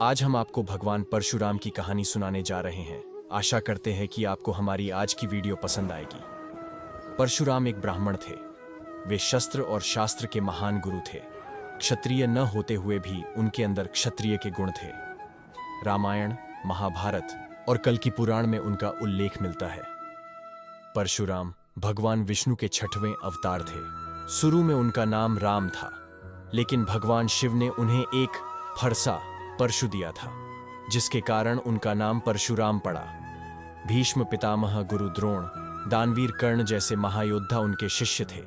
आज हम आपको भगवान परशुराम की कहानी सुनाने जा रहे हैं। आशा करते हैं कि आपको हमारी आज की वीडियो पसंद आएगी। परशुराम एक ब्राह्मण थे। वे शस्त्र और शास्त्र के महान गुरु थे। क्षत्रिय न होते हुए भी उनके अंदर क्षत्रिय के गुण थे। रामायण, महाभारत और कल की पुराण में उनका उल्लेख मिलता है। परशुराम भगवान विष्णु के 6वें अवतार थे। शुरू में उनका नाम राम था, लेकिन भगवान शिव ने उन्हें एक फरसा परशु दिया था, जिसके कारण उनका नाम परशुराम पड़ा। भीष्म पितामह, गुरु द्रोण, दानवीर कर्ण जैसे महायोद्धा उनके शिष्य थे।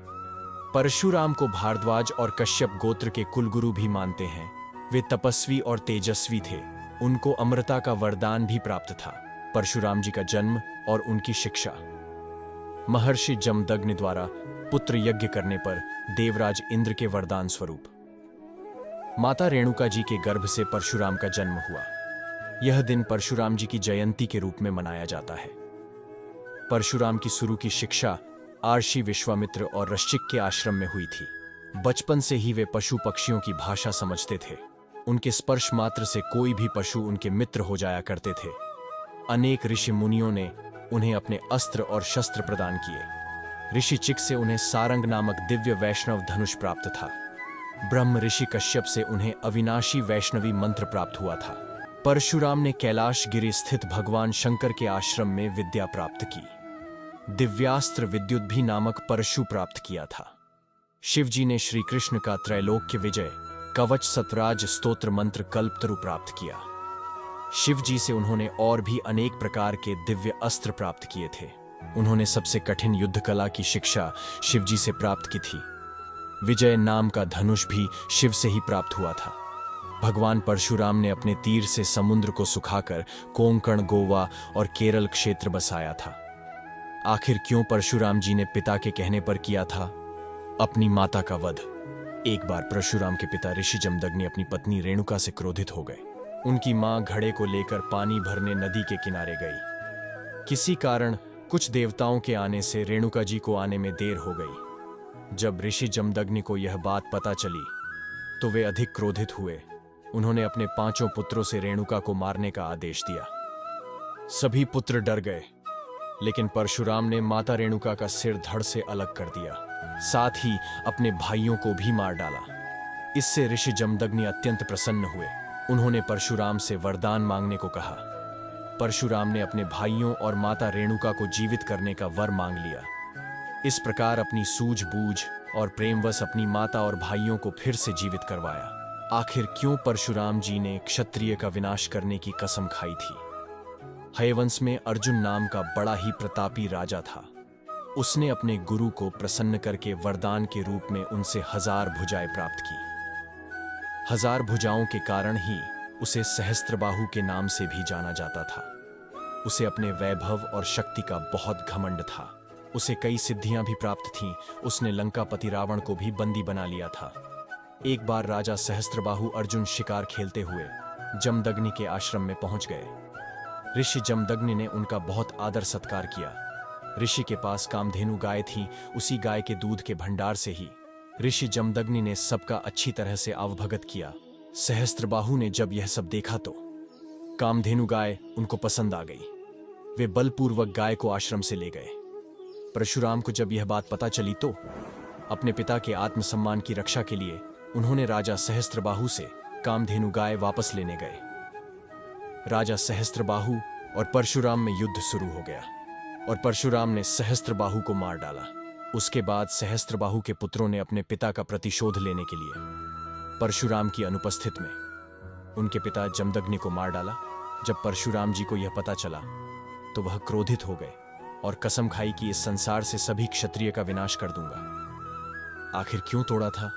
परशुराम को भारद्वाज और कश्यप गोत्र के कुलगुरु भी मानते हैं। वे तपस्वी और तेजस्वी थे। उनको अमरता का वरदान भी प्राप्त था। परशुराम जी का जन्म और उनकी शिक्षा। महर्षि जमदग्नि द्वारा पुत्र यज्ञ करने पर देवराज इंद्र के वरदान स्वरूप माता रेणुका जी के गर्भ से परशुराम का जन्म हुआ। यह दिन परशुराम जी की जयंती के रूप में मनाया जाता है। परशुराम की शुरू की शिक्षा आर्षि, विश्वामित्र और ऋषिक के आश्रम में हुई थी। बचपन से ही वे पशु पक्षियों की भाषा समझते थे। उनके स्पर्श मात्र से कोई भी पशु उनके मित्र हो जाया करते थे। अनेक ऋषि मुनियों ने उन्हें अपने अस्त्र और शस्त्र प्रदान किए। ऋषि चिक से उन्हें सारंग नामक दिव्य वैष्णव धनुष प्राप्त था। ब्रह्म ऋषि कश्यप से उन्हें अविनाशी वैष्णवी मंत्र प्राप्त हुआ था। परशुराम ने कैलाश गिरि स्थित भगवान शंकर के आश्रम में विद्या प्राप्त की। दिव्यास्त्र विद्युद्भी नामक परशु प्राप्त किया था। शिवजी ने श्री कृष्ण का त्रैलोक्य विजय कवच सतराज स्तोत्र मंत्र कल्पतरु प्राप्त किया। शिवजी से उन्होंने और भी अनेक प्रकार के दिव्य अस्त्र प्राप्त किए थे। उन्होंने सबसे कठिन युद्ध कला की शिक्षा शिवजी से प्राप्त की थी। विजय नाम का धनुष भी शिव से ही प्राप्त हुआ था। भगवान परशुराम ने अपने तीर से समुद्र को सुखाकर कोंकण, गोवा और केरल क्षेत्र बसाया था। आखिर क्यों परशुराम जी ने पिता के कहने पर किया था अपनी माता का वध? एक बार परशुराम के पिता ऋषि जमदग्नि अपनी पत्नी रेणुका से क्रोधित हो गए। उनकी मां घड़े को लेकर पानी भरने नदी के किनारे गई। किसी कारण कुछ देवताओं के आने से रेणुका जी को आने में देर हो गई। जब ऋषि जमदग्नि को यह बात पता चली तो वे अधिक क्रोधित हुए। उन्होंने अपने 5 पुत्रों से रेणुका को मारने का आदेश दिया। सभी पुत्र डर गए, लेकिन परशुराम ने माता रेणुका का सिर धड़ से अलग कर दिया। साथ ही अपने भाइयों को भी मार डाला। इससे ऋषि जमदग्नि अत्यंत प्रसन्न हुए। उन्होंने परशुराम से वरदान मांगने को कहा। परशुराम ने अपने भाइयों और माता रेणुका को जीवित करने का वर मांग लिया। इस प्रकार अपनी सूझबूझ और प्रेमवश अपनी माता और भाइयों को फिर से जीवित करवाया। आखिर क्यों परशुराम जी ने क्षत्रिय का विनाश करने की कसम खाई थी? हयवंश में अर्जुन नाम का बड़ा ही प्रतापी राजा था। उसने अपने गुरु को प्रसन्न करके वरदान के रूप में उनसे 1000 भुजाएं प्राप्त की। 1000 भुजाओं के कारण ही उसे सहस्त्रबाहु के नाम से भी जाना जाता था। उसे अपने वैभव और शक्ति का बहुत घमंड था। उसे कई सिद्धियां भी प्राप्त थीं। उसने लंकापति रावण को भी बंदी बना लिया था। एक बार राजा सहस्त्रबाहु अर्जुन शिकार खेलते हुए जमदग्नि के आश्रम में पहुंच गए। ऋषि जमदग्नि ने उनका बहुत आदर सत्कार किया। ऋषि के पास कामधेनु गाय थी। उसी गाय के दूध के भंडार से ही ऋषि जमदग्नि ने सबका अच्छी तरह से अवभगत किया। सहस्त्रबाहु ने जब यह सब देखा तो कामधेनु गाय उनको पसंद आ गई। वे बलपूर्वक गाय को आश्रम से ले गए। परशुराम को जब यह बात पता चली तो अपने पिता के आत्मसम्मान की रक्षा के लिए उन्होंने राजा सहस्त्रबाहु से कामधेनु गाय वापस लेने गए। राजा सहस्त्रबाहु और परशुराम में युद्ध शुरू हो गया और परशुराम ने सहस्त्रबाहु को मार डाला। उसके बाद सहस्त्रबाहु के पुत्रों ने अपने पिता का प्रतिशोध लेने के लिए परशुराम की अनुपस्थित में उनके पिता जमदग्नि को मार डाला। जब परशुराम जी को यह पता चला तो वह क्रोधित हो गए और कसम खाई कि इस संसार से सभी क्षत्रिय का विनाश कर दूंगा। आखिर क्यों तोड़ा था?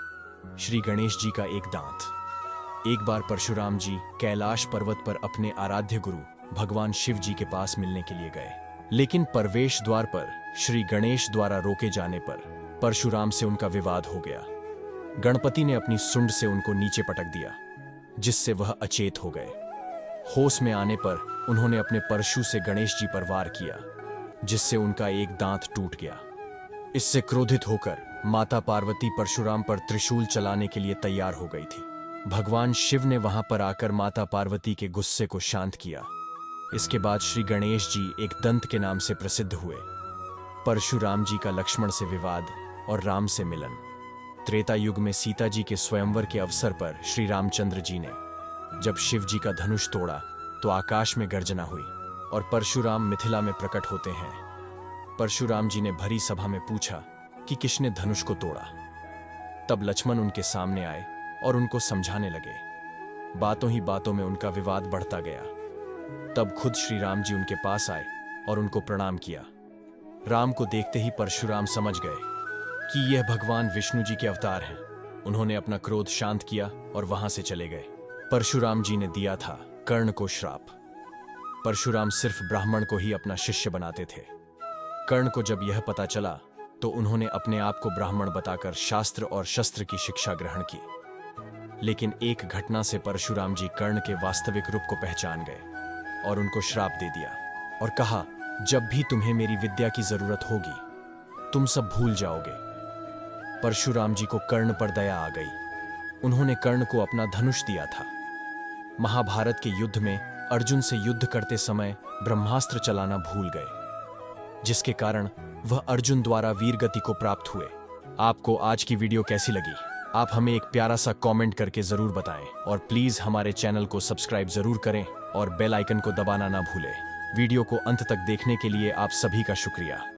श्री गणेश जी का एक दांत। एक बार परशुराम जी कैलाश पर्वत पर अपने आराध्य गुरु भगवान शिव जी के पास मिलने के लिए गए, लेकिन प्रवेश द्वार पर श्री गणेश द्वारा रोके जाने पर परशुराम से उनका विवाद हो गया। गणपति ने अपनी सुंड से उनको नीचे पटक दिया, जिससे वह अचेत हो गए। होश में आने पर उन्होंने अपने परशु से गणेश जी पर वार किया, जिससे उनका एक दांत टूट गया। इससे क्रोधित होकर माता पार्वती परशुराम पर त्रिशूल चलाने के लिए तैयार हो गई थी। भगवान शिव ने वहां पर आकर माता पार्वती के गुस्से को शांत किया। इसके बाद श्री गणेश जी एक दंत के नाम से प्रसिद्ध हुए। परशुराम जी का लक्ष्मण से विवाद और राम से मिलन। त्रेता युग में सीता जी के स्वयंवर के अवसर पर श्री रामचंद्र जी ने जब शिव जी का धनुष तोड़ा तो आकाश में गर्जना हुई और परशुराम मिथिला में प्रकट होते हैं। परशुराम जी ने भरी सभा में पूछा कि किसने धनुष को तोड़ा। तब लक्ष्मण उनके सामने आए और उनको समझाने लगे। बातों ही बातों में उनका विवाद बढ़ता गया। तब खुद श्री राम जी उनके पास आए और उनको प्रणाम किया। राम को देखते ही परशुराम समझ गए कि यह भगवान विष्णु जी के अवतार हैं। उन्होंने अपना क्रोध शांत किया और वहां से चले गए। परशुराम जी ने दिया था कर्ण को श्राप। परशुराम सिर्फ ब्राह्मण को ही अपना शिष्य बनाते थे। कर्ण को जब यह पता चला तो उन्होंने अपने आप को ब्राह्मण बताकर शास्त्र और शस्त्र की शिक्षा ग्रहण की। लेकिन एक घटना से परशुराम जी कर्ण के वास्तविक रूप को पहचान गए और उनको श्राप दे दिया और कहा, जब भी तुम्हें मेरी विद्या की जरूरत होगी तुम सब भूल जाओगे। परशुराम जी को कर्ण पर दया आ गई। उन्होंने कर्ण को अपना धनुष दिया था। महाभारत के युद्ध में अर्जुन से युद्ध करते समय ब्रह्मास्त्र चलाना भूल गए, जिसके कारण वह अर्जुन द्वारा वीर गति को प्राप्त हुए। आपको आज की वीडियो कैसी लगी? आप हमें एक प्यारा सा कमेंट करके जरूर बताएं और प्लीज हमारे चैनल को सब्सक्राइब जरूर करें और बेल आइकन को दबाना ना भूलें। वीडियो को अंत तक देखने के लिए आप सभी का शुक्रिया।